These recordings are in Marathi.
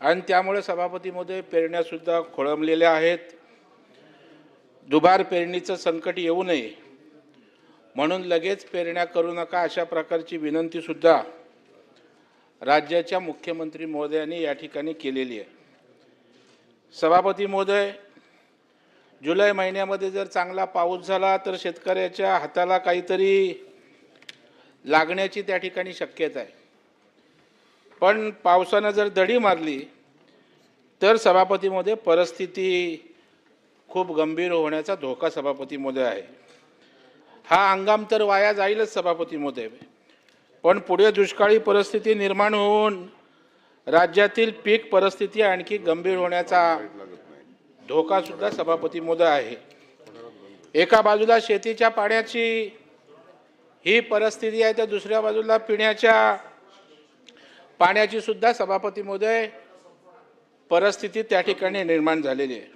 आणि त्यामुळे सभापती महोदय पेरण्यासुद्धा खोळंबलेल्या आहेत. दुबार पेरणीचं संकट येऊ नये म्हणून लगेच पेरण्या करू नका अशा प्रकारची विनंतीसुद्धा राज्याच्या मुख्यमंत्री महोदयांनी या ठिकाणी केलेली आहे. सभापती महोदय, जुलै महिन्यामध्ये जर चांगला पाऊस झाला तर शेतकऱ्याच्या हाताला काहीतरी लागण्याची त्या ठिकाणी शक्यता आहे. पण पावसानं जर दडी मारली तर सभापती महोदय परिस्थिती खूप गंभीर होण्याचा धोका सभापती महोदय आहे. हा हंगाम तर वाया जाईलच सभापती महोदय, पण पुढे दुष्काळी परिस्थिती निर्माण होऊन राज्यातील पीक परिस्थिती आणखी गंभीर होण्याचा धोका सुद्धा सभापती महोदय आहे. एका बाजूला शेतीच्या पाण्याची ही परिस्थिती आहे तर दुसऱ्या बाजूला पिण्याच्या पाण्याची सुद्धा सभापती महोदय परिस्थिती त्या ठिकाणी निर्माण झालेली आहे.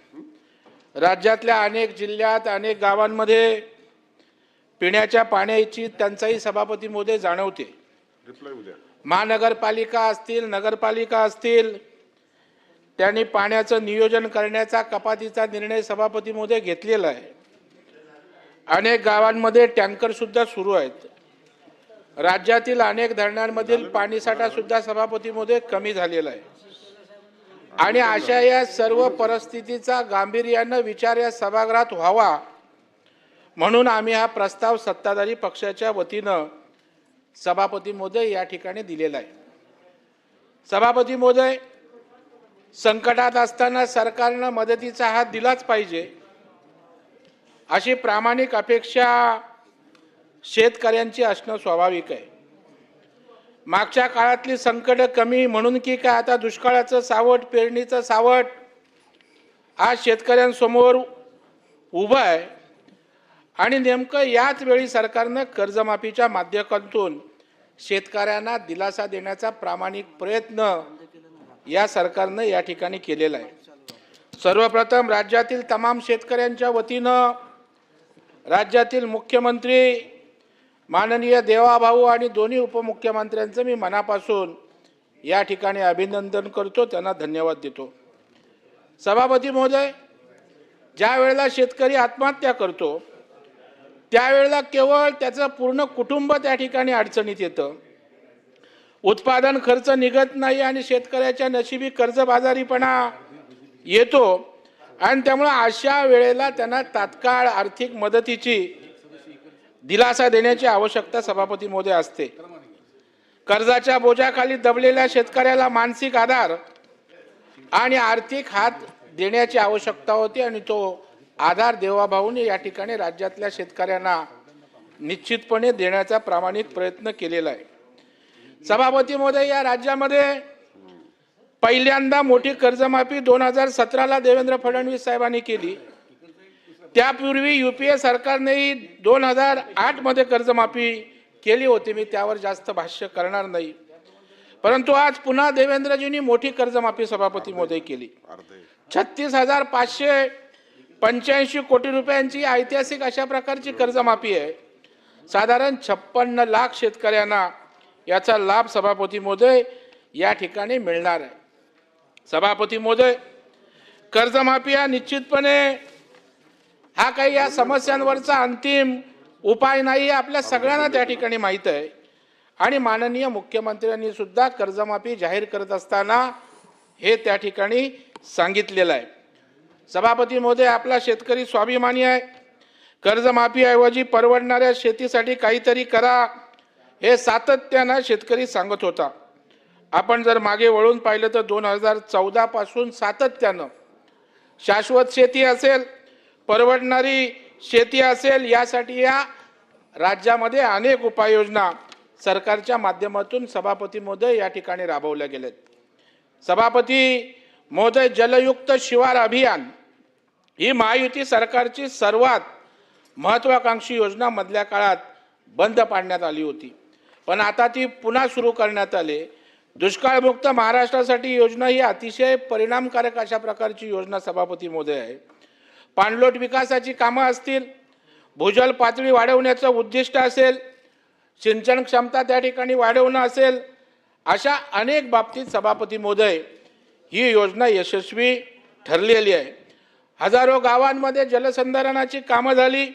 राज्यातल्या अनेक जिल्ह्यात अनेक गावांमध्ये पिण्याच्या पाण्याची टंचाई सभापती महोदय जाणवते. महानगरपालिका असतील, नगरपालिका असतील, त्यांनी पाण्याचं नियोजन करण्याचा कपातीचा निर्णय सभापती महोदय घेतलेला आहे. अनेक गावांमध्ये टँकर सुद्धा सुरू आहेत. राज्यातील अनेक धरणांमधील पाणीसाठा सुद्धा सभापती महोदय कमी झालेला आहे. आणि अशा या सर्व परिस्थितीचा गांभीर्याने विचार या सभागृहात व्हावा म्हणून आम्ही हा प्रस्ताव सत्ताधारी पक्षाच्या वतीनं सभापती महोदय या ठिकाणी दिलेला आहे. सभापती महोदय, संकटात असताना सरकारनं मदतीचा हात दिलाच पाहिजे अशी प्रामाणिक अपेक्षा शेतकऱ्यांची असणं स्वाभाविक आहे. मागच्या काळातली संकट कमी म्हणून की काय आता दुष्काळाचं सावट, पेरणीचं सावट आज शेतकऱ्यांसमोर उभं आहे. आणि नेमकं याच वेळी सरकारनं कर्जमाफीच्या माध्यमातून शेतकऱ्यांना दिलासा देण्याचा प्रामाणिक प्रयत्न या सरकारनं या ठिकाणी केलेला आहे. सर्वप्रथम राज्यातील तमाम शेतकऱ्यांच्या वतीनं राज्यातील मुख्यमंत्री माननीय देवाभाऊ आणि दोन्ही उपमुख्यमंत्र्यांचं मी मनापासून या ठिकाणी अभिनंदन करतो, त्यांना धन्यवाद देतो. सभापती महोदय, ज्या वेळेला शेतकरी आत्महत्या करतो त्यावेळेला केवळ त्याचं पूर्ण कुटुंब त्या ठिकाणी अडचणीत येतं. उत्पादन खर्च निघत नाही आणि शेतकऱ्याच्या नशिबी कर्जबाजारीपणा येतो आणि त्यामुळे अशा वेळेला त्यांना तात्काळ आर्थिक मदतीची दिलासा देण्याची आवश्यकता सभापती महोदय असते. कर्जाच्या बोजाखाली दबलेल्या शेतकऱ्याला मानसिक आधार आणि आर्थिक हात देण्याची आवश्यकता होती आणि तो आधार देवाभाऊने या ठिकाणी राज्यातल्या शेतकऱ्यांना निश्चितपणे देण्याचा प्रामाणिक प्रयत्न केलेला आहे. सभापती महोदय, या राज्यामध्ये पहिल्यांदा मोठी कर्जमाफी 2017ला देवेंद्र फडणवीस साहेबांनी केली. त्यापूर्वी युपीए सरकारनेही 2008 मध्ये कर्जमाफी केली होती. मी त्यावर जास्त भाष्य करणार नाही, परंतु आज पुन्हा देवेंद्रजींनी मोठी कर्जमाफी सभापती महोदय केली. 36,585 कोटी रुपयांची ऐतिहासिक अशा प्रकारची कर्जमाफी आहे. साधारण 56 लाख शेतकऱ्यांना याचा लाभ सभापती महोदय या ठिकाणी मिळणार आहे. सभापती महोदय, कर्जमाफी हा निश्चितपणे हा काही या समस्यांवरचा अंतिम उपाय नाही हे आपल्या सगळ्यांना त्या ठिकाणी माहीत आहे. आणि माननीय मुख्यमंत्र्यांनी सुद्धा कर्जमाफी जाहीर करत असताना हे त्या ठिकाणी सांगितलेलं आहे. सभापती महोदय, आपला शेतकरी स्वाभिमानी आहे. कर्जमाफीऐवजी परवडणाऱ्या शेतीसाठी काहीतरी करा हे सातत्यानं शेतकरी सांगत होता. आपण जर मागे वळून पाहिलं तर 2014 पासून सातत्यानं शाश्वत शेती असेल, परवडणारी शेती असेल, यासाठी या राज्यामध्ये अनेक उपाययोजना सरकारच्या माध्यमातून सभापती महोदय या ठिकाणी राबवल्या गेल्यात. सभापती महोदय, जलयुक्त शिवार अभियान ही महायुती सरकारची सर्वात महत्त्वाकांक्षी योजना मधल्या काळात बंद पाडण्यात आली होती, पण आता ती पुन्हा सुरू करण्यात आली. दुष्काळमुक्त महाराष्ट्रासाठी योजना ही अतिशय परिणामकारक अशा प्रकारची योजना सभापती महोदय आहे. पाणलोट विकासाची कामं असतील, भूजल पातळी वाढवण्याचं उद्दिष्ट असेल, सिंचन क्षमता त्या ठिकाणी वाढवणं असेल, अशा अनेक बाबतीत सभापती महोदय ही योजना यशस्वी ठरलेली आहे। हजारो गावांमध्ये जलसंधारणाची कामं झाली,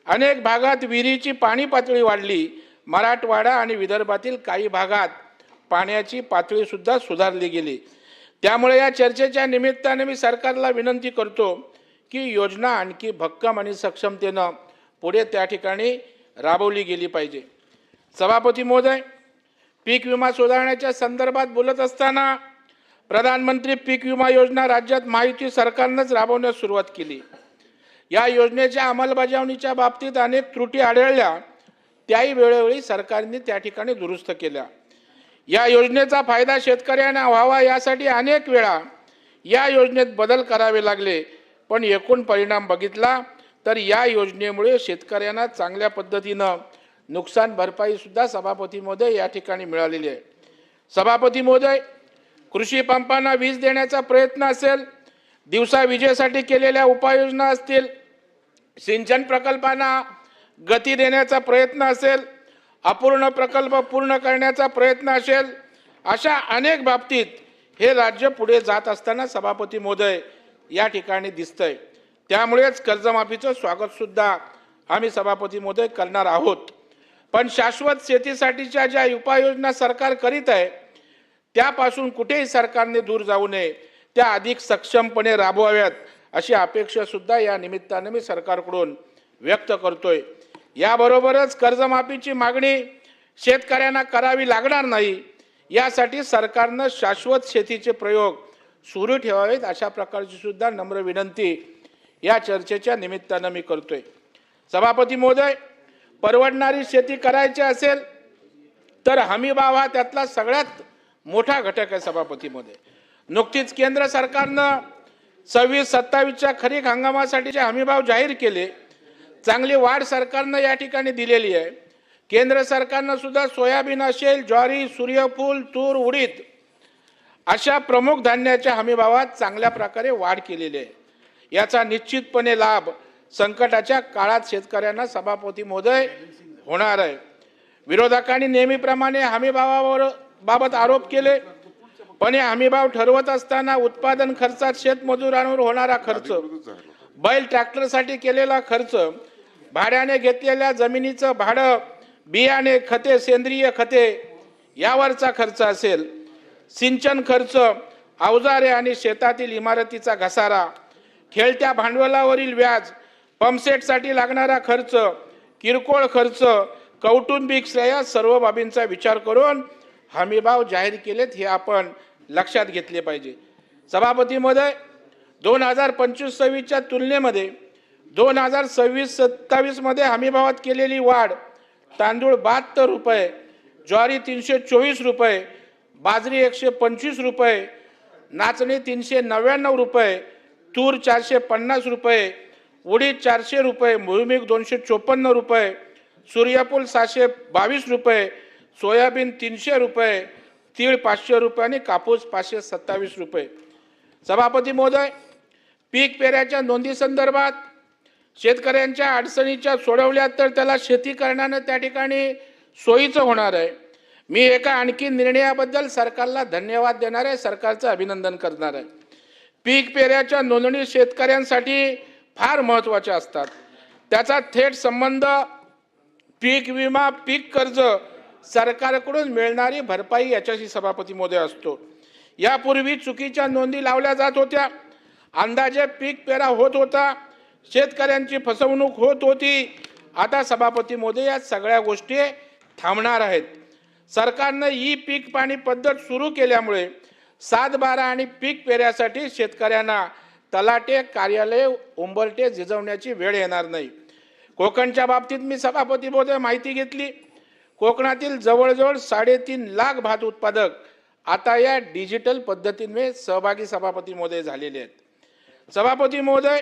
अनेक भागात विहिरीची पाणी पातळी वाढली, मराठवाडा आणि विदर्भातील काही भागात पाण्याची पातळी सुद्धा सुधारली गेली। त्यामुळे या चर्चेच्या निमित्ताने मी सरकारला विनंती करतो की योजना आणखी भक्कम आणि सक्षमतेनं पुढे त्या ठिकाणी राबवली गेली पाहिजे। सभापती महोदय, पीक विमा सुधारण्याच्या संदर्भात बोलत असताना प्रधानमंत्री पीक विमा योजना राज्यात महायुती सरकारनंच राबवण्यास सुरुवात केली। या योजनेच्या अंमलबजावणीच्या बाबतीत अनेक त्रुटी आढळल्या, त्याही वेळोवेळी सरकारने त्या ठिकाणी दुरुस्त केल्या। या योजनेचा फायदा शेतकऱ्यांना व्हावा यासाठी अनेक वेळा या योजनेत बदल करावे लागले, पण एकूण परिणाम बघितला तर या योजनेमुळे शेतकऱ्यांना चांगल्या पद्धतीनं नुकसान भरपाई सुद्धा सभापती महोदय या ठिकाणी मिळालेली आहे। सभापती महोदय, कृषी पंपांना वीज देण्याचा प्रयत्न असेल, दिवसा विजेसाठी केलेल्या उपाययोजना असतील, सिंचन प्रकल्पांना गती देण्याचा प्रयत्न असेल, अपूर्ण प्रकल्प पूर्ण करण्याचा प्रयत्न असेल, अशा अनेक बाबतीत हे राज्य पुढे जात असताना सभापती महोदय या ठिकाणी दिसतंय। त्यामुळेच कर्जमाफीचं स्वागत सुद्धा आम्ही सभापती महोदय करणार आहोत। पण शाश्वत शेतीसाठीच्या ज्या उपाययोजना सरकार करीत आहे त्यापासून कुठेही सरकारने दूर जाऊ नये, त्या अधिक सक्षमपणे राबवाव्यात अशी अपेक्षा सुद्धा या निमित्ताने मी सरकारकडून व्यक्त करतोय। याबरोबरच कर्जमाफीची मागणी शेतकऱ्यांना करावी लागणार नाही यासाठी सरकारनं शाश्वत शेतीचे प्रयोग सुरू ठेवावेत अशा प्रकारची सुद्धा नम्र विनंती या चर्चेच्या निमित्ताने मी करतोय। सभापती महोदय, परवडणारी शेती करायची असेल तर हमी भाव हा त्यातला सगळ्यात मोठा घटक आहे। सभापती महोदय, नुकतीच केंद्र सरकारनं 26-27च्या खरीप हंगामासाठीचे हमी भाव जाहीर केले। चांगली वाढ सरकारनं या ठिकाणी दिलेली आहे। केंद्र सरकारनं सुद्धा सोयाबीन असेल, ज्वारी, सूर्यफूल, तूर, उडीद अशा प्रमुख धान्याच्या हमी भावात चांगल्या प्रकारे वाढ केलेली आहे। याचा निश्चितपणे लाभ संकटाच्या काळात शेतकऱ्यांना सभापती महोदय होणार आहे। विरोधकांनी नेहमीप्रमाणे हमी भावाबाबत आरोप केले, पण हे हमी भाव ठरवत असताना उत्पादन खर्चात शेतमजुरांवर होणारा खर्च, बैल ट्रॅक्टरसाठी केलेला खर्च, भाड्याने घेतलेल्या जमिनीचं भाडं, बियाणे, खते, सेंद्रिय खते यावरचा खर्च असेल, सिंचन खर्च, अवजारे आणि शेतातील इमारतीचा घसारा, खेळत्या भांडवलावरील व्याज, पंपसेटसाठी लागणारा खर्च, किरकोळ खर्च, कौटुंबिक श्रेय सर्व बाबींचा विचार करून हमी भाव जाहीर केलेत हे आपण लक्षात घेतले पाहिजे। सभापती महोदय, 2025-26च्या तुलनेमध्ये 2026-27 मध्ये हमी भावात केलेली वाढ तांदूळ 72 रुपये, ज्वारी 324 रुपये, बाजरी 125 रुपये, नाचणी 399 रुपये, तूर 450 रुपये, उडीद 400 रुपये, भुईमूग 254 रुपये, सूर्यफूल 722 रुपये, सोयाबीन 300 रुपये, तीळ 500 रुपये आणि कापूस 527 रुपये। सभापती महोदय, पीक पेऱ्याच्या नोंदी संदर्भात शेतकऱ्यांच्या अडचणीच्या सोडवल्या तर त्याला शेती करण्याने त्या ठिकाणी सोयीचं होणार आहे। मी एका आणखी निर्णयाबद्दल सरकारला धन्यवाद देणार आहे, सरकारचं अभिनंदन करणार आहे। पीक पेऱ्याच्या नोंदणी शेतकऱ्यांसाठी फार महत्त्वाच्या असतात। त्याचा थेट संबंध पीक विमा, पीक कर्ज, सरकारकडून मिळणारी भरपाई याच्याशी सभापती महोदय असतो। यापूर्वी चुकीच्या नोंदी लावल्या जात होत्या, अंदाजे पीक पेरा होत होता, शेतकऱ्यांची फसवणूक होत होती। आता सभापती महोदय या सगळ्या गोष्टी थांबणार आहेत। सरकारनं ई पीक पाणी पद्धत सुरू केल्यामुळे 7-12 आणि पीक पेऱ्यासाठी शेतकऱ्यांना तलाटे, कार्यालय, उंबरटे झिजवण्याची वेळ येणार नाही। कोकणच्या बाबतीत मी सभापती महोदय माहिती घेतली। कोकणातील जवळजवळ 3.5 लाख भात उत्पादक आता या डिजिटल पद्धतीने सहभागी सभापती महोदय झालेले आहेत। सभापती महोदय,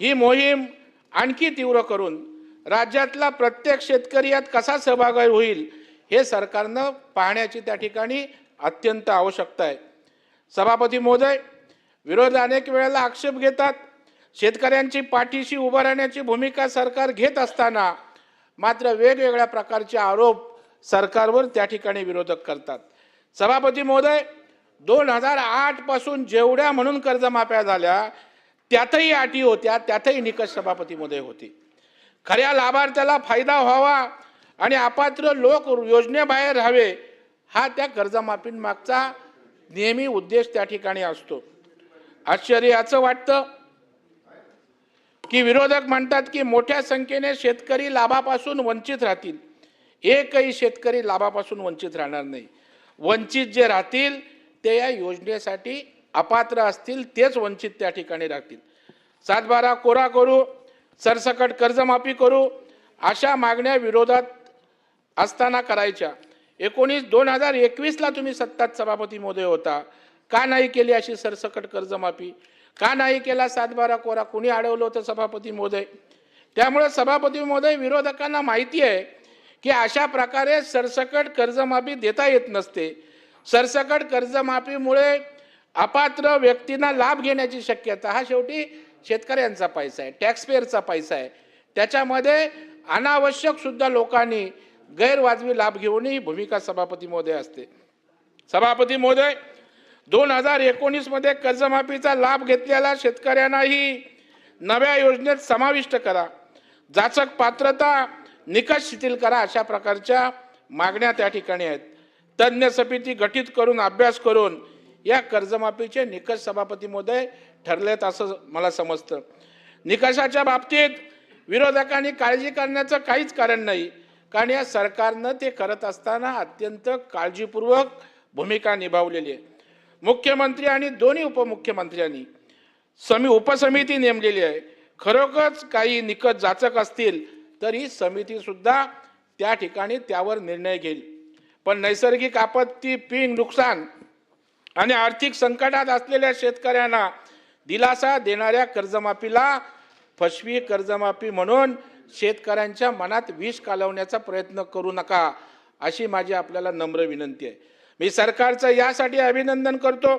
ही मोहीम आणखी तीव्र करून राज्यातला प्रत्येक शेतकरी यात कसा सहभागी होईल हे सरकारनं पाहण्याची त्या ठिकाणी अत्यंत आवश्यकता आहे। सभापती महोदय, विरोध अनेक वेळेला आक्षेप घेतात, शेतकऱ्यांची पाठीशी उभं राहण्याची भूमिका सरकार घेत असताना मात्र वेगवेगळ्या प्रकारचे आरोप सरकारवर त्या ठिकाणी विरोधक करतात। सभापती महोदय, 2008 पासून जेवढ्या म्हणून कर्जमाफ्या झाल्या त्यातही अटी होत्या, त्यातही निकष सभापती महोदय होते. खऱ्या लाभार्थ्याला फायदा व्हावा आणि अपात्र लोक योजनेबाहेर राहावे हा त्या कर्जमाफींमागचा नेहमी उद्देश त्या ठिकाणी असतो. आश्चर्य याचं वाटतं की विरोधक म्हणतात की मोठ्या संख्येने शेतकरी लाभापासून वंचित राहतील. एकही शेतकरी लाभापासून वंचित राहणार नाही. वंचित जे राहतील ते या योजनेसाठी अपात्र असतील, तेच वंचित त्या ठिकाणी राहतील. 7/12 कोरा करू, सरसकट कर्जमाफी करू अशा मागण्या विरोधात असताना करायच्या. 2021ला तुम्ही सत्तात सभापती महोदय होता, का नाही केली अशी सरसकट कर्जमाफी? का नाही केला 7/12 कोरा? कोणी अडवलं होतं सभापती महोदय? त्यामुळे सभापती महोदय, विरोधकांना माहिती आहे की अशा प्रकारे सरसकट कर्जमाफी देता येत नसते. सरसकट कर्जमाफीमुळे अपात्र व्यक्तींना लाभ घेण्याची शक्यता, हा शेवटी शेतकऱ्यांचा पैसा आहे, टॅक्सपेअरचा पैसा आहे. त्याच्यामध्ये अनावश्यक सुद्धा लोकांनी गैरवाजवी लाभ घेऊन ही भूमिका सभापती महोदय असते. सभापती महोदय, 2019 मध्ये कर्जमाफीचा लाभ घेतलेल्या शेतकऱ्यांनाही नव्या योजनेत समाविष्ट करा. जाचक पात्रता निकष शिथिल करा अशा प्रकारच्या मागण्या त्या ठिकाणी आहेत. तज्ञ समिती गठीत करून अभ्यास करून या कर्जमाफीचे निकष सभापती महोदय ठरलेत असं मला समजतं. निकषाच्या बाबतीत विरोधकांनी काळजी करण्याचं काहीच कारण नाही, कारण या सरकारनं ते करत असताना अत्यंत काळजीपूर्वक भूमिका निभावलेली आहे. मुख्यमंत्री आणि दोन्ही उपमुख्यमंत्र्यांनी उपसमिती नेमलेली आहे. खरोखरच काही निकष जाचक असतील तर ही समिती सुद्धा त्या ठिकाणी त्यावर निर्णय घेईल. पण नैसर्गिक आपत्ती, पीक नुकसान आणि आर्थिक संकटात असलेल्या शेतकऱ्यांना दिलासा देणाऱ्या कर्जमाफीला फसवी कर्जमाफी म्हणून शेतकऱ्यांच्या मनात विष कालवण्याचा प्रयत्न करू नका अशी माझी आपल्याला नम्र विनंती आहे. मी सरकारचं यासाठी अभिनंदन करतो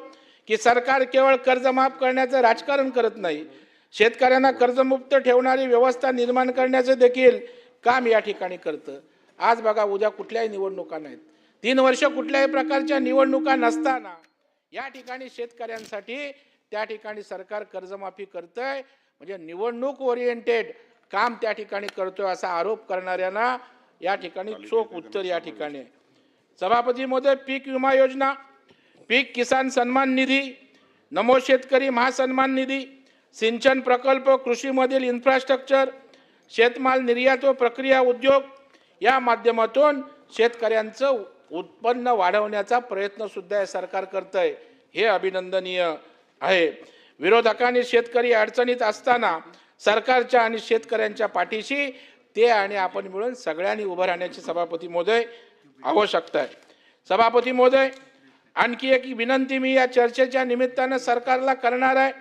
की सरकार केवळ कर्जमाफ करण्याचं राजकारण करत नाही, शेतकऱ्यांना कर्जमुक्त ठेवणारी व्यवस्था निर्माण करण्याचं देखील काम या ठिकाणी करतं. आज बघा, उद्या कुठल्याही निवडणुका नाहीत, 3 वर्ष कुठल्याही प्रकारच्या निवडणुका नसताना या ठिकाणी शेतकऱ्यांसाठी त्या ठिकाणी सरकार कर्जमाफी करतंय, म्हणजे निवडणूक ओरिएंटेड काम त्या ठिकाणी करतोय असा आरोप करणाऱ्यांना या ठिकाणी चोख उत्तर या ठिकाणी आहे. सभापती महोदय, पीक विमा योजना, पीक किसान सन्मान निधी, नमो शेतकरी महासन्मान निधी, सिंचन प्रकल्प, कृषीमधील इन्फ्रास्ट्रक्चर, शेतमाल निर्यात व प्रक्रिया उद्योग या माध्यमातून शेतकऱ्यांचं उत्पन्न वाढवण्याचा प्रयत्न सुद्धा हे सरकार करतंय, हे अभिनंदनीय आहे. विरोधकांनी शेतकरी अडचणीत असताना सरकारच्या आणि शेतकऱ्यांच्या पाठीशी ते आणि आपण मिळून सगळ्यांनी उभं राहण्याची सभापती महोदय आवश्यकता आहे. सभापती महोदय, आणखी एक विनंती मी या चर्चेच्या निमित्तानं सरकारला करणार आहे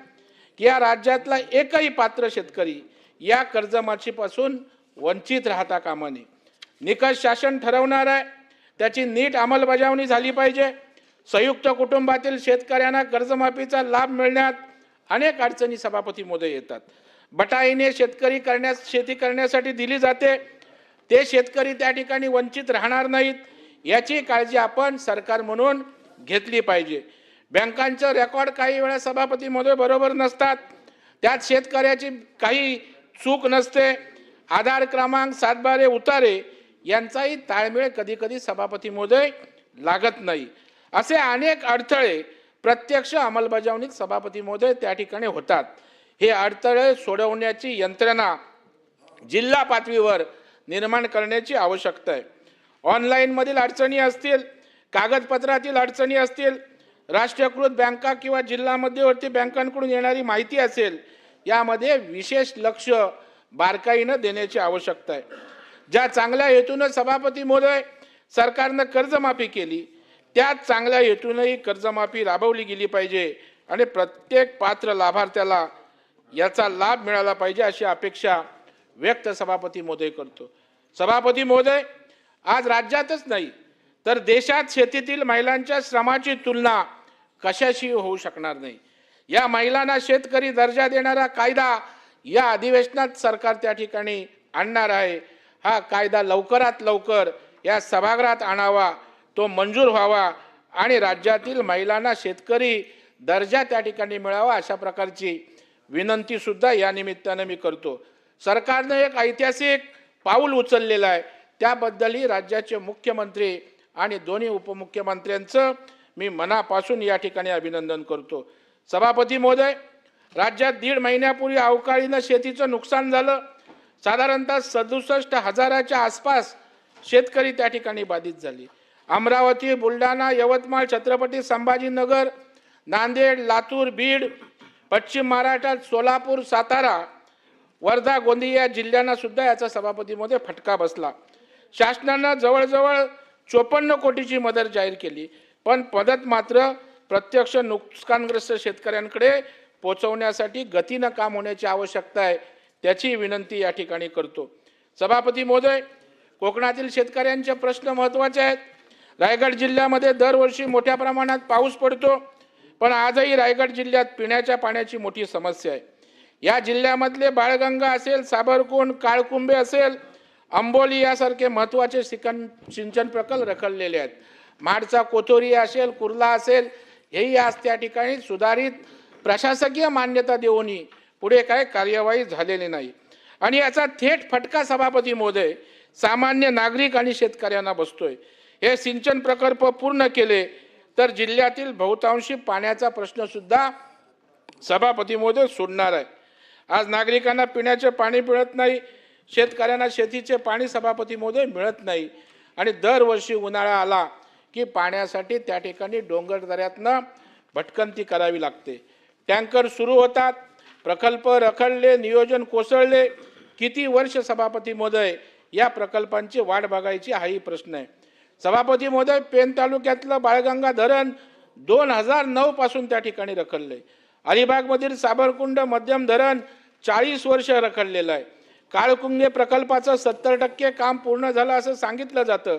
की या राज्यातला एकही पात्र शेतकरी या कर्जमाफीपासून वंचित राहता कामा नये. निकष शासन ठरवणार आहे, त्याची नीट अंमलबजावणी झाली पाहिजे. संयुक्त कुटुंबातील शेतकऱ्यांना कर्जमाफीचा लाभ मिळण्यात अनेक अडचणी सभापती महोदय येतात. बटाईने शेती करण्यासाठी दिली जाते, ते शेतकरी त्या ठिकाणी वंचित राहणार नाहीत याची काळजी आपण सरकार म्हणून घेतली पाहिजे. बँकांचं रेकॉर्ड काही वेळा सभापती महोदय बरोबर नसतात, त्यात शेतकऱ्याची काही चूक नसते. आधार क्रमांक, 7/12 उतारे यांचाही ताळमेळ कधी कधी सभापती महोदय लागत नाही. असे अनेक अडथळे प्रत्यक्ष अंमलबजावणीत सभापती महोदय त्या ठिकाणी होतात. हे अडथळे सोडवण्याची यंत्रणा जिल्हा पातळीवर निर्माण करण्याची आवश्यकता आहे. ऑनलाईन मधील अडचणी असतील, कागदपत्रातील अडचणी असतील, राष्ट्रीयकृत बँका किंवा जिल्हा मध्यवर्ती बँकांकडून येणारी माहिती असेल, यामध्ये विशेष लक्ष बारकाईनं देण्याची आवश्यकता आहे. ज्या चांगल्या हेतूनं सभापती महोदय सरकारनं कर्जमाफी केली, त्याच चांगल्या हेतूनही कर्जमाफी राबवली गेली पाहिजे आणि प्रत्येक पात्र लाभार्थ्याला याचा लाभ मिळाला पाहिजे अशी अपेक्षा व्यक्त सभापती महोदय करतो. सभापती महोदय, आज राज्यातच नाही तर देशात शेतीतील महिलांच्या श्रमाची तुलना कशाशी होऊ शकणार नाही. या महिलांना शेतकरी दर्जा देणारा कायदा या अधिवेशनात सरकार त्या ठिकाणी आणणार आहे. हा कायदा लवकरात लवकर या सभागृहात आणावा, तो मंजूर व्हावा आणि राज्यातील महिलांना शेतकरी दर्जा त्या ठिकाणी मिळावा अशा प्रकारची विनंती सुद्धा या निमित्तानं मी करतो। सरकारने एक ऐतिहासिक पाऊल उचललेलं आहे, त्याबद्दलही राज्याचे मुख्यमंत्री आणि दोन्ही उपमुख्यमंत्र्यांचं मी मनापासून या ठिकाणी अभिनंदन करतो। सभापती महोदय, राज्यात 1.5 महिन्यापूर्वी अवकाळीनं शेतीचं नुकसान झालं। साधारणतः 67,000च्या आसपास शेतकरी त्या ठिकाणी बाधित झाले। अमरावती, बुलढाणा, यवतमाळ, छत्रपती संभाजीनगर, नांदेड, लातूर, बीड, पश्चिम महाराष्ट्रात सोलापूर, सातारा, वर्धा, गोंदिया जिल्ह्यांना सुद्धा याचा सभापतीमध्ये फटका बसला। शासनानं जवळजवळ 54 कोटीची मदत जाहीर केली, पण मदत मात्र प्रत्यक्ष नुकसानग्रस्त शेतकऱ्यांकडे पोहोचवण्यासाठी गतीनं काम होण्याची आवश्यकता आहे, त्याची विनंती या ठिकाणी करतो। सभापती महोदय, कोकणातील शेतकऱ्यांचे प्रश्न महत्त्वाचे आहेत। रायगड जिल्ह्यामध्ये दरवर्षी मोठ्या प्रमाणात पाऊस पडतो, पण आजही रायगड जिल्ह्यात पिण्याच्या पाण्याची मोठी समस्या आहे। या जिल्ह्यामधले बाळगंगा असेल, साबरकुंड, काळकुंबे असेल, अंबोली यासारखे महत्त्वाचे सिंचन प्रकल्प रखडलेले आहेत। माडचा कोथोरी असेल, कुर्ला असेल, हेही आज त्या ठिकाणी सुधारित प्रशासकीय मान्यता देऊनही पुढे काय कार्यवाही झालेली नाही आणि याचा थेट फटका सभापती महोदय सामान्य नागरिक आणि शेतकऱ्यांना बसतोय। हे सिंचन प्रकल्प पूर्ण केले तर जिल्ह्यातील बहुतांशी पाण्याचा प्रश्न सुद्धा सभापती महोदय सोडणार आहे। आज नागरिकांना पिण्याचे पाणी मिळत नाही, शेतकऱ्यांना शेतीचे पाणी सभापती महोदय मिळत नाही आणि दरवर्षी उन्हाळा आला की पाण्यासाठी त्या ठिकाणी डोंगरदऱ्यातनं भटकंती करावी लागते। टँकर सुरू होतात, प्रकल्प रखडले, नियोजन कोसळले, किती वर्ष सभापती महोदय या प्रकल्पांची वाट बघायची हाही प्रश्न आहे। सभापती महोदय, पेन तालुक्यातलं बाळगंगा धरण 2009 पासून त्या ठिकाणी रखडले। अलिबागमधील साबरकुंड मध्यम धरण 40 वर्ष रखडलेलं आहे। काळकुंगे प्रकल्पाचं 70% काम पूर्ण झालं असं सांगितलं जातं,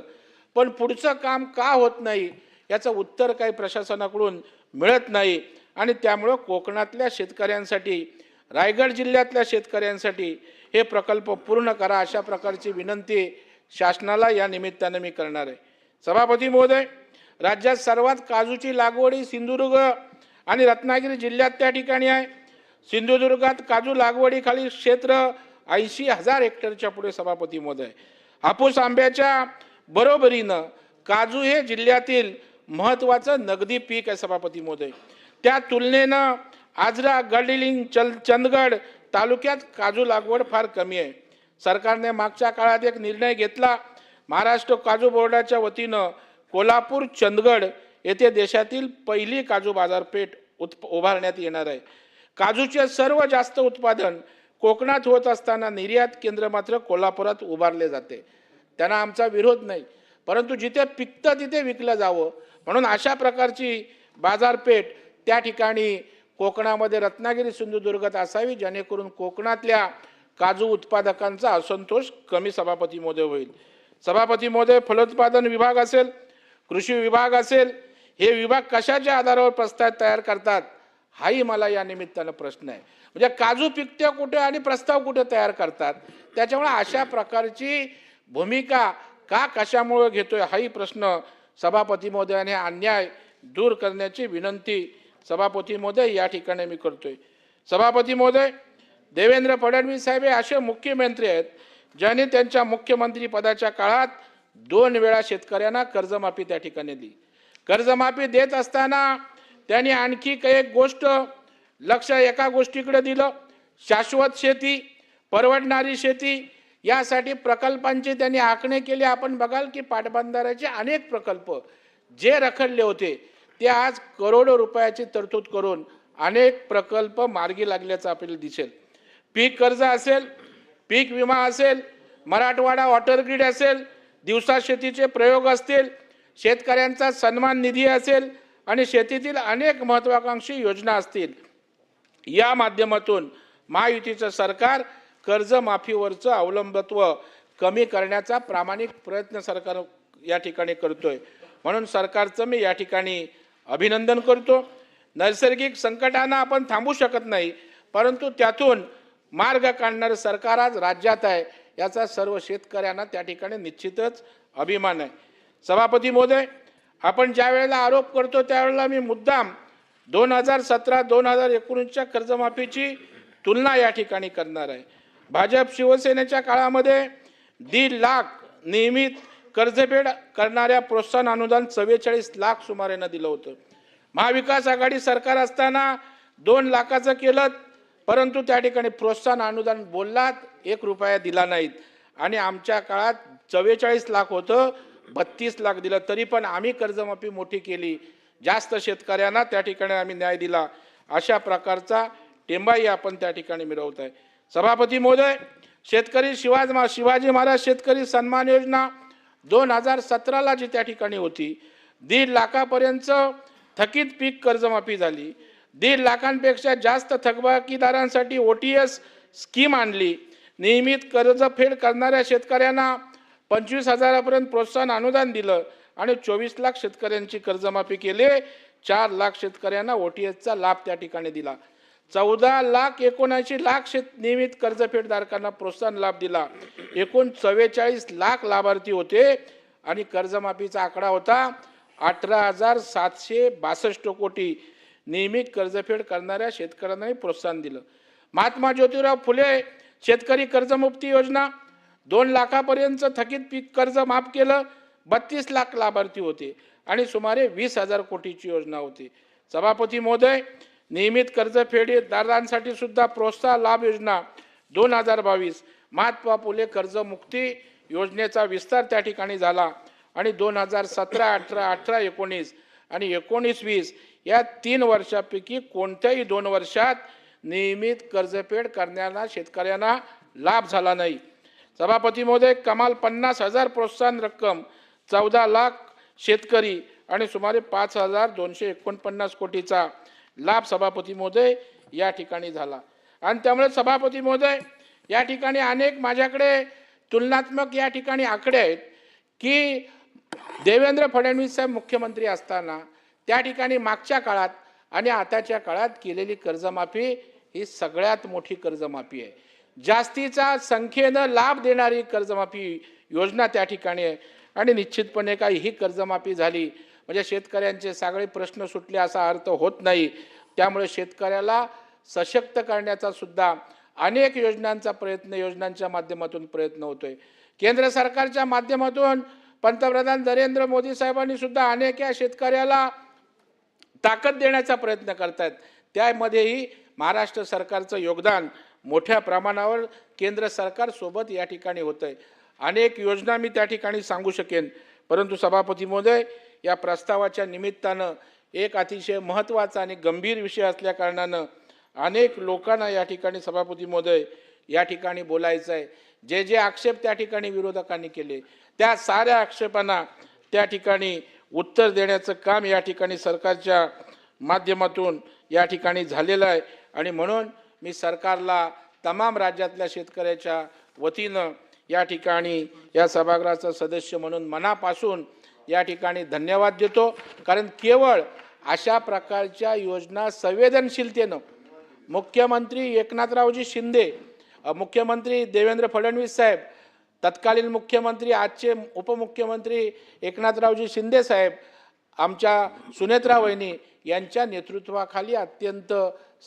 पण पुढचं काम का होत नाही याचं उत्तर काही प्रशासनाकडून मिळत नाही आणि त्यामुळं कोकणातल्या शेतकऱ्यांसाठी, रायगड जिल्ह्यातल्या शेतकऱ्यांसाठी हे प्रकल्प पूर्ण करा अशा प्रकारची विनंती शासनाला या निमित्तानं मी करणार आहे। सभापती महोदय, राज्यात सर्वात काजूची लागवड ही सिंधुदुर्ग आणि रत्नागिरी जिल्ह्यात त्या ठिकाणी आहे। सिंधुदुर्गात काजू लागवडीखाली क्षेत्र 80,000 हेक्टरच्या पुढे सभापती महोदय। हापूस आंब्याच्या बरोबरीनं काजू हे जिल्ह्यातील महत्त्वाचं नगदी पीक आहे सभापती महोदय। त्या तुलनेनं आजरा, गडहिंग्लज, चंदगड तालुक्यात काजू लागवड फार कमी आहे। सरकारने मागच्या काळात एक निर्णय घेतला, महाराष्ट्र काजू बोर्डाच्या वतीनं कोल्हापूर, चंदगड येथे देशातील पहिली काजू बाजारपेठ उभारण्यात येणार आहे। काजूचे सर्व जास्त उत्पादन कोकणात होत असताना निर्यात केंद्र मात्र कोल्हापुरात उभारले जाते। त्यांना आमचा विरोध नाही, परंतु जिथे पिकतं तिथे विकलं जावं म्हणून अशा प्रकारची बाजारपेठ त्या ठिकाणी कोकणामध्ये रत्नागिरी, सिंधुदुर्गात असावी, जेणेकरून कोकणातल्या काजू उत्पादकांचा असंतोष कमी सभापती महोदय होईल। सभापती महोदय, फलोत्पादन विभाग असेल, कृषी विभाग असेल, हे विभाग कशाच्या आधारावर प्रस्ताव तयार करतात हाही मला या निमित्तानं प्रश्न आहे। म्हणजे काजू पिकते कुठे आणि प्रस्ताव कुठे तयार करतात, त्याच्यामुळे अशा प्रकारची भूमिका का कशामुळे घेतोय हाही प्रश्न सभापती महोदयाने अन्याय दूर करण्याची विनंती सभापती महोदय या ठिकाणी मी करतोय। सभापती महोदय, देवेंद्र फडणवीस साहेब हे असे मुख्यमंत्री आहेत ज्यांनी त्यांच्या मुख्यमंत्री पदाच्या काळात 2 वेळा शेतकऱ्यांना कर्जमाफी त्या ठिकाणी दिली। कर्जमाफी देत असताना त्यांनी आणखी एक गोष्ट लक्ष एका गोष्टीकडे दिलं, शाश्वत शेती, परवडणारी शेती यासाठी प्रकल्पांची त्यांनी आखणी केली। आपण बघाल की पाटबंधाऱ्याचे अनेक प्रकल्प जे रखडले होते ते आज करोडो रुपयाची तरतूद करून अनेक प्रकल्प मार्गी लागल्याचं आपल्याला दिसेल। पीक कर्ज असेल, पीक विमा असेल, मराठवाडा वॉटर ग्रीड असेल, दिवसा शेतीचे प्रयोग असतील, शेतकऱ्यांचा सन्मान निधी असेल आणि शेतीतील अनेक महत्त्वाकांक्षी योजना असतील, या माध्यमातून महायुतीचं सरकार कर्जमाफीवरचं अवलंबित्व कमी करण्याचा प्रामाणिक प्रयत्न सरकार या ठिकाणी करतोय। म्हणून सरकारचं मी या ठिकाणी अभिनंदन करतो। नैसर्गिक संकटांना आपण थांबू शकत नाही, परंतु त्यातून मार्ग काढणारं सरकार आज राज्यात आहे, याचा सर्व शेतकऱ्यांना त्या ठिकाणी निश्चितच अभिमान आहे। सभापती महोदय, आपण ज्या वेळेला आरोप करतो त्यावेळेला मी मुद्दाम 2017-2019च्या कर्जमाफीची तुलना या ठिकाणी करणार आहे. भाजप शिवसेनेच्या काळामध्ये 1.5 लाख नियमित कर्जफेड करणाऱ्या प्रोत्साहन अनुदान 44 लाख सुमारेनं दिलं होतं. महाविकास आघाडी सरकार असताना 2 लाखाचं केलं, परंतु त्या ठिकाणी प्रोत्साहन अनुदान बोललात 1 रुपया दिला नाहीत. आणि आमच्या काळात 44 लाख होतं, 32 लाख दिलं. तरी पण आम्ही कर्जमाफी मोठी केली, जास्त शेतकऱ्यांना त्या ठिकाणी आम्ही न्याय दिला. अशा प्रकारचा टेंबाई आपण त्या ठिकाणी मिळवत आहे. सभापती महोदय, शेतकरी शिवाजी महाराज शेतकरी सन्मान योजना 2017ला जी त्या ठिकाणी होती, 1.5 लाखापर्यंत थकीत पीक कर्जमाफी झाली. 1.5 लाखांपेक्षा जास्त थकबाकीदारांसाठी OTS स्कीम आणली. नियमित कर्जफेड करणाऱ्या शेतकऱ्यांना 25,000पर्यंत प्रोत्साहन अनुदान दिलं आणि 24 लाख शेतकऱ्यांची कर्जमाफी केली. 4 लाख शेतकऱ्यांना OTSचा लाभ त्या ठिकाणी दिला. 14,79,00,000 नियमित कर्जफेडधारकांना प्रोत्साहन लाभ दिला. एकूण 44 लाख लाभार्थी होते आणि कर्जमाफीचा आकडा होता 18,762 कोटी. नियमित कर्जफेड करणाऱ्या शेतकऱ्यांनाही प्रोत्साहन दिलं. महात्मा ज्योतिराव फुले शेतकरी कर्जमुक्ती योजना 2 लाखापर्यंत थकीत पीक कर्ज माफ केलं. 32 लाख लाभार्थी होते आणि सुमारे 20,000 कोटीची योजना होती. सभापती महोदय, नियमित कर्जफेडदारांसाठी सुद्धा प्रोत्साहन लाभ योजना 2022 महात्मा फुले कर्जमुक्ती योजनेचा विस्तार त्या ठिकाणी झाला आणि 2017, 18, 18, 19 आणि 19-20 या 3 वर्षापैकी कोणत्याही 2 वर्षात नियमित कर्जफेड करणाऱ्या शेतकऱ्यांना लाभ झाला नाही. सभापती महोदय, कमाल 50,000 प्रोत्साहन रक्कम 14 लाख शेतकरी आणि सुमारे 5,249 कोटीचा लाभ सभापती महोदय या ठिकाणी झाला. आणि त्यामुळे सभापती महोदय, या ठिकाणी अनेक माझ्याकडे तुलनात्मक या ठिकाणी आकडे आहेत की देवेंद्र फडणवीस साहेब मुख्यमंत्री असताना त्या ठिकाणी मागच्या काळात आणि आताच्या काळात केलेली कर्जमाफी ही सगळ्यात मोठी कर्जमाफी आहे. जास्तीचा संख्येनं लाभ देणारी कर्जमाफी योजना त्या ठिकाणी आहे. आणि निश्चितपणे काही ही कर्जमाफी झाली म्हणजे शेतकऱ्यांचे सगळे प्रश्न सुटले असा अर्थ होत नाही. त्यामुळे शेतकऱ्याला सशक्त करण्याचा सुद्धा अनेक योजनांच्या माध्यमातून प्रयत्न होतोय. केंद्र सरकारच्या माध्यमातून पंतप्रधान नरेंद्र मोदी साहेबांनी सुद्धा अनेक या शेतकऱ्याला ताकद देण्याचा प्रयत्न करतात. त्यामध्येही महाराष्ट्र सरकारचं योगदान मोठ्या प्रमाणावर केंद्र सरकार सोबत या ठिकाणी होतंय. अनेक योजना मी त्या ठिकाणी सांगू शकेन, परंतु सभापती महोदय, या प्रस्तावाच्या निमित्तानं एक अतिशय महत्त्वाचा आणि गंभीर विषय असल्या कारणानं अनेक लोकांना या ठिकाणी सभापती महोदय या ठिकाणी बोलायचं आहे. जे जे आक्षेप त्या ठिकाणी विरोधकांनी केले त्या साऱ्या आक्षेपांना त्या ठिकाणी उत्तर देण्याचं काम या ठिकाणी सरकारच्या माध्यमातून या ठिकाणी झालेलं आहे. आणि म्हणून मी सरकारला तमाम राज्यातल्या शेतकऱ्याच्या वतीनं या ठिकाणी या सभागृहाचा सदस्य म्हणून मनापासून या ठिकाणी धन्यवाद देतो. कारण केवळ अशा प्रकारच्या योजना संवेदनशीलतेनं मुख्यमंत्री एकनाथरावजी शिंदे, मुख्यमंत्री देवेंद्र फडणवीस साहेब, तत्कालीन मुख्यमंत्री आजचे उपमुख्यमंत्री एकनाथरावजी शिंदे साहेब, आमच्या सुनेत्रा वहिनी यांच्या नेतृत्वाखाली अत्यंत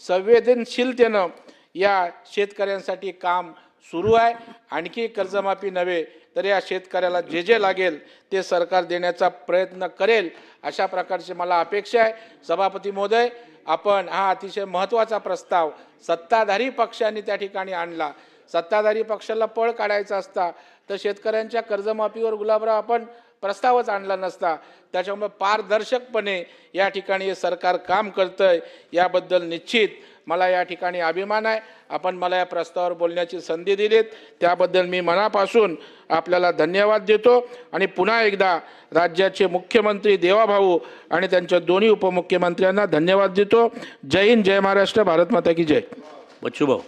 संवेदनशीलतेनं या शेतकऱ्यांसाठी काम सुरू आहे. आणखी कर्जमाफी नव्हे तर या शेतकऱ्याला जे जे लागेल ते सरकार देण्याचा प्रयत्न करेल अशा प्रकारची मला अपेक्षा आहे. सभापती महोदय, आपण हा अतिशय महत्त्वाचा प्रस्ताव सत्ताधारी पक्षांनी त्या ठिकाणी आणला. सत्ताधारी पक्षाला पळ काढायचा असता तर शेतकऱ्यांच्या कर्जमाफीवर गुलाबराव आपण प्रस्तावच आणला नसता. त्याच्यामुळे पारदर्शकपणे या ठिकाणी हे सरकार काम करतंय याबद्दल निश्चित मला या ठिकाणी अभिमान आहे. आपण मला या प्रस्तावावर बोलण्याची संधी दिलीत त्याबद्दल मी मनापासून आपल्याला धन्यवाद देतो. आणि पुन्हा एकदा राज्याचे मुख्यमंत्री देवाभाऊ आणि त्यांच्या दोन्ही उपमुख्यमंत्र्यांना धन्यवाद देतो. जय हिंद, जय महाराष्ट्र, भारत माता की जय. बच्चू भाऊ.